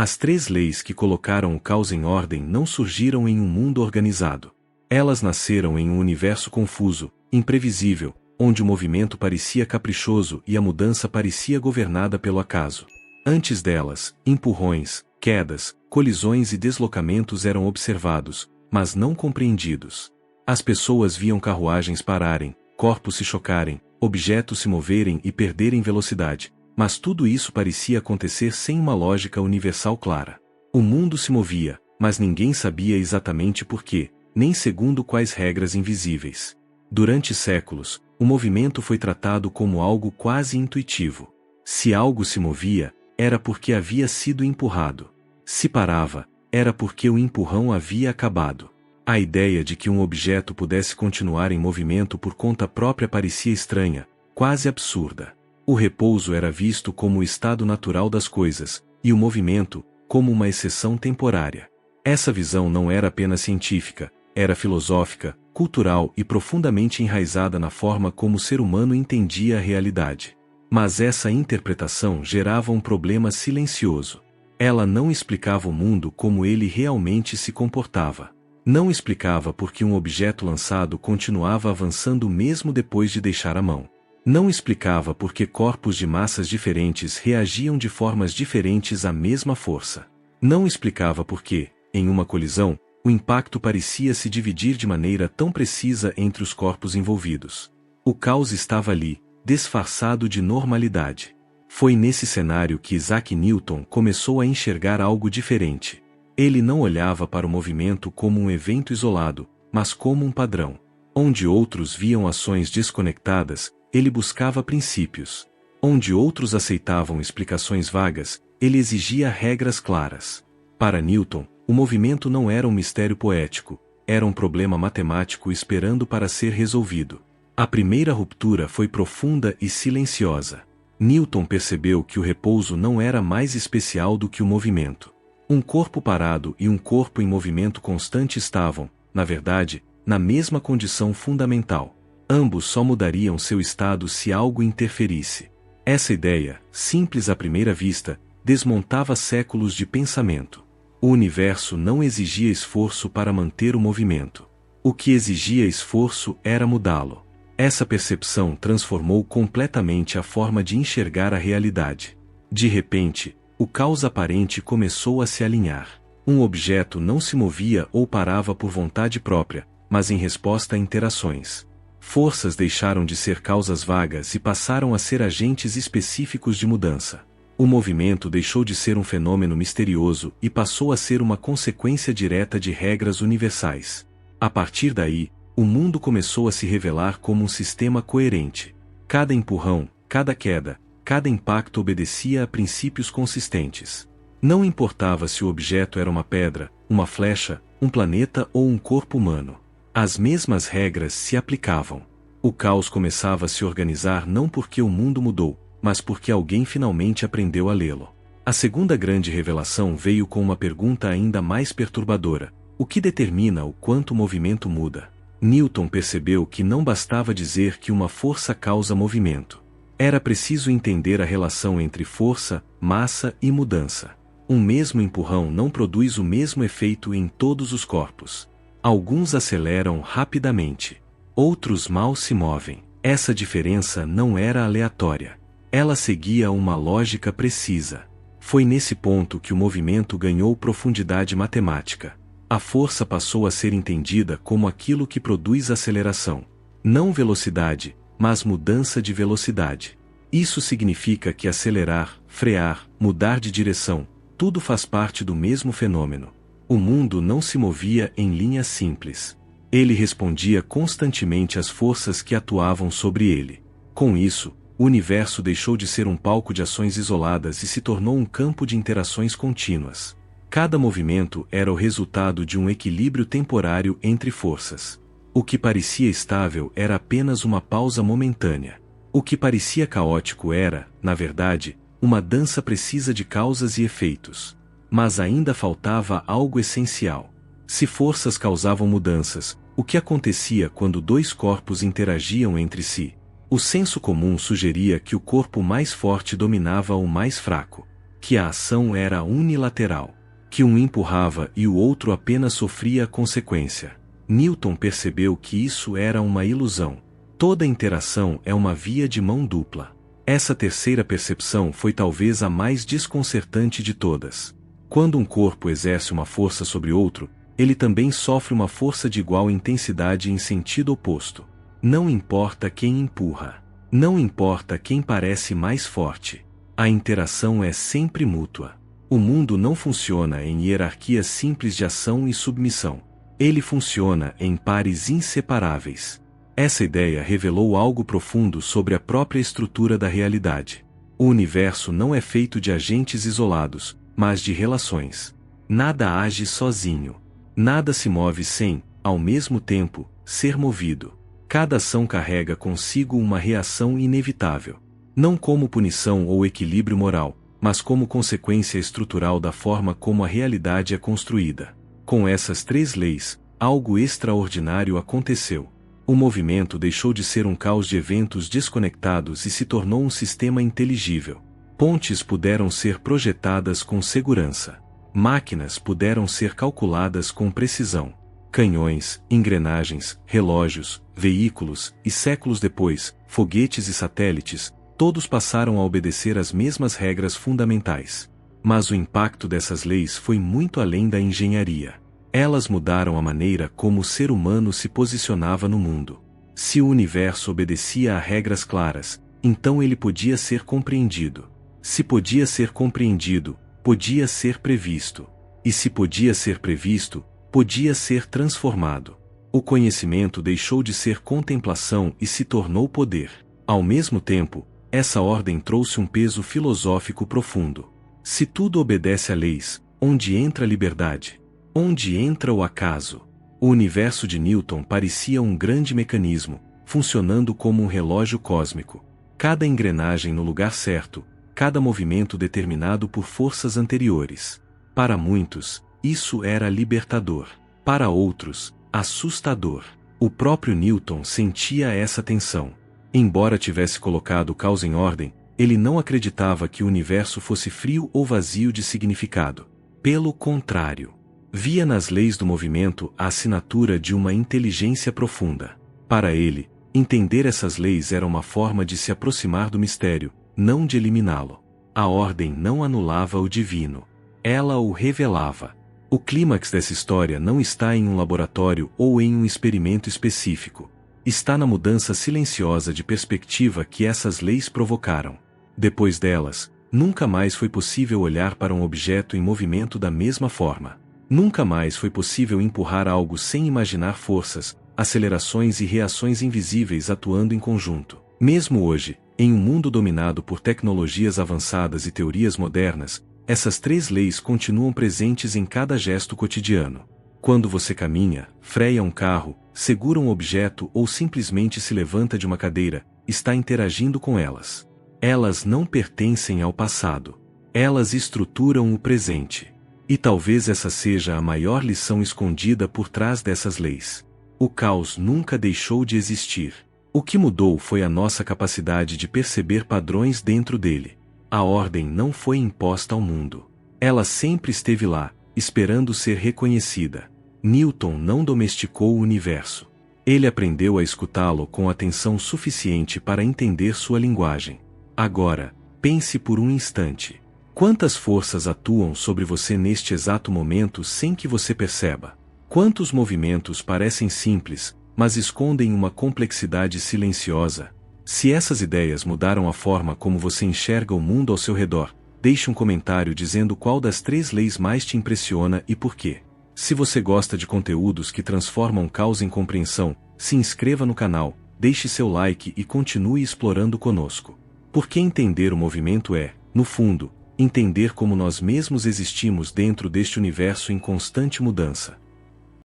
As 3 leis que colocaram o caos em ordem não surgiram em um mundo organizado. Elas nasceram em um universo confuso, imprevisível, onde o movimento parecia caprichoso e a mudança parecia governada pelo acaso. Antes delas, empurrões, quedas, colisões e deslocamentos eram observados, mas não compreendidos. As pessoas viam carruagens pararem, corpos se chocarem, objetos se moverem e perderem velocidade, mas tudo isso parecia acontecer sem uma lógica universal clara. O mundo se movia, mas ninguém sabia exatamente por quê, nem segundo quais regras invisíveis. Durante séculos, o movimento foi tratado como algo quase intuitivo. Se algo se movia, era porque havia sido empurrado. Se parava, era porque o empurrão havia acabado. A ideia de que um objeto pudesse continuar em movimento por conta própria parecia estranha, quase absurda. O repouso era visto como o estado natural das coisas, e o movimento, como uma exceção temporária. Essa visão não era apenas científica, era filosófica, cultural e profundamente enraizada na forma como o ser humano entendia a realidade. Mas essa interpretação gerava um problema silencioso. Ela não explicava o mundo como ele realmente se comportava. Não explicava por que um objeto lançado continuava avançando mesmo depois de deixar a mão. Não explicava por que corpos de massas diferentes reagiam de formas diferentes à mesma força. Não explicava por que, em uma colisão, o impacto parecia se dividir de maneira tão precisa entre os corpos envolvidos. O caos estava ali, disfarçado de normalidade. Foi nesse cenário que Isaac Newton começou a enxergar algo diferente. Ele não olhava para o movimento como um evento isolado, mas como um padrão. Onde outros viam ações desconectadas, ele buscava princípios. Onde outros aceitavam explicações vagas, ele exigia regras claras. Para Newton, o movimento não era um mistério poético, era um problema matemático esperando para ser resolvido. A primeira ruptura foi profunda e silenciosa. Newton percebeu que o repouso não era mais especial do que o movimento. Um corpo parado e um corpo em movimento constante estavam, na verdade, na mesma condição fundamental. Ambos só mudariam seu estado se algo interferisse. Essa ideia, simples à primeira vista, desmontava séculos de pensamento. O universo não exigia esforço para manter o movimento. O que exigia esforço era mudá-lo. Essa percepção transformou completamente a forma de enxergar a realidade. De repente, o caos aparente começou a se alinhar. Um objeto não se movia ou parava por vontade própria, mas em resposta a interações. Forças deixaram de ser causas vagas e passaram a ser agentes específicos de mudança. O movimento deixou de ser um fenômeno misterioso e passou a ser uma consequência direta de regras universais. A partir daí, o mundo começou a se revelar como um sistema coerente. Cada empurrão, cada queda, cada impacto obedecia a princípios consistentes. Não importava se o objeto era uma pedra, uma flecha, um planeta ou um corpo humano. As mesmas regras se aplicavam. O caos começava a se organizar não porque o mundo mudou, mas porque alguém finalmente aprendeu a lê-lo. A segunda grande revelação veio com uma pergunta ainda mais perturbadora: o que determina o quanto o movimento muda? Newton percebeu que não bastava dizer que uma força causa movimento. Era preciso entender a relação entre força, massa e mudança. Um mesmo empurrão não produz o mesmo efeito em todos os corpos. Alguns aceleram rapidamente. Outros mal se movem. Essa diferença não era aleatória. Ela seguia uma lógica precisa. Foi nesse ponto que o movimento ganhou profundidade matemática. A força passou a ser entendida como aquilo que produz aceleração. Não velocidade, mas mudança de velocidade. Isso significa que acelerar, frear, mudar de direção, tudo faz parte do mesmo fenômeno. O mundo não se movia em linha simples. Ele respondia constantemente às forças que atuavam sobre ele. Com isso, o universo deixou de ser um palco de ações isoladas e se tornou um campo de interações contínuas. Cada movimento era o resultado de um equilíbrio temporário entre forças. O que parecia estável era apenas uma pausa momentânea. O que parecia caótico era, na verdade, uma dança precisa de causas e efeitos. Mas ainda faltava algo essencial. Se forças causavam mudanças, o que acontecia quando dois corpos interagiam entre si? O senso comum sugeria que o corpo mais forte dominava o mais fraco. que a ação era unilateral, que um empurrava e o outro apenas sofria a consequência. Newton percebeu que isso era uma ilusão. Toda interação é uma via de mão dupla. Essa terceira percepção foi talvez a mais desconcertante de todas. Quando um corpo exerce uma força sobre outro, ele também sofre uma força de igual intensidade em sentido oposto. Não importa quem empurra. Não importa quem parece mais forte. A interação é sempre mútua. O mundo não funciona em hierarquias simples de ação e submissão. Ele funciona em pares inseparáveis. Essa ideia revelou algo profundo sobre a própria estrutura da realidade. O universo não é feito de agentes isolados, mas de relações. Nada age sozinho. Nada se move sem, ao mesmo tempo, ser movido. Cada ação carrega consigo uma reação inevitável. Não como punição ou equilíbrio moral, mas como consequência estrutural da forma como a realidade é construída. Com essas três leis, algo extraordinário aconteceu. O movimento deixou de ser um caos de eventos desconectados e se tornou um sistema inteligível. Pontes puderam ser projetadas com segurança. Máquinas puderam ser calculadas com precisão. Canhões, engrenagens, relógios, veículos, e séculos depois, foguetes e satélites, todos passaram a obedecer às mesmas regras fundamentais. Mas o impacto dessas leis foi muito além da engenharia. Elas mudaram a maneira como o ser humano se posicionava no mundo. Se o universo obedecia a regras claras, então ele podia ser compreendido. Se podia ser compreendido, podia ser previsto. E se podia ser previsto, podia ser transformado. O conhecimento deixou de ser contemplação e se tornou poder. Ao mesmo tempo, essa ordem trouxe um peso filosófico profundo. Se tudo obedece a leis, onde entra a liberdade? Onde entra o acaso? O universo de Newton parecia um grande mecanismo, funcionando como um relógio cósmico. Cada engrenagem no lugar certo, cada movimento determinado por forças anteriores. Para muitos, isso era libertador. Para outros, assustador. O próprio Newton sentia essa tensão. Embora tivesse colocado o caos em ordem, ele não acreditava que o universo fosse frio ou vazio de significado. Pelo contrário, via nas leis do movimento a assinatura de uma inteligência profunda. Para ele, entender essas leis era uma forma de se aproximar do mistério, não de eliminá-lo. A ordem não anulava o divino. Ela o revelava. O clímax dessa história não está em um laboratório ou em um experimento específico. Está na mudança silenciosa de perspectiva que essas leis provocaram. Depois delas, nunca mais foi possível olhar para um objeto em movimento da mesma forma. Nunca mais foi possível empurrar algo sem imaginar forças, acelerações e reações invisíveis atuando em conjunto. Mesmo hoje, em um mundo dominado por tecnologias avançadas e teorias modernas, essas três leis continuam presentes em cada gesto cotidiano. Quando você caminha, freia um carro, segura um objeto ou simplesmente se levanta de uma cadeira, está interagindo com elas. Elas não pertencem ao passado. Elas estruturam o presente. E talvez essa seja a maior lição escondida por trás dessas leis. O caos nunca deixou de existir. O que mudou foi a nossa capacidade de perceber padrões dentro dele. A ordem não foi imposta ao mundo. Ela sempre esteve lá, esperando ser reconhecida. Newton não domesticou o universo. Ele aprendeu a escutá-lo com atenção suficiente para entender sua linguagem. Agora, pense por um instante. Quantas forças atuam sobre você neste exato momento sem que você perceba? Quantos movimentos parecem simples, mas escondem uma complexidade silenciosa? Se essas ideias mudaram a forma como você enxerga o mundo ao seu redor, deixe um comentário dizendo qual das três leis mais te impressiona e por quê. Se você gosta de conteúdos que transformam caos em compreensão, se inscreva no canal, deixe seu like e continue explorando conosco. Porque entender o movimento é, no fundo, entender como nós mesmos existimos dentro deste universo em constante mudança.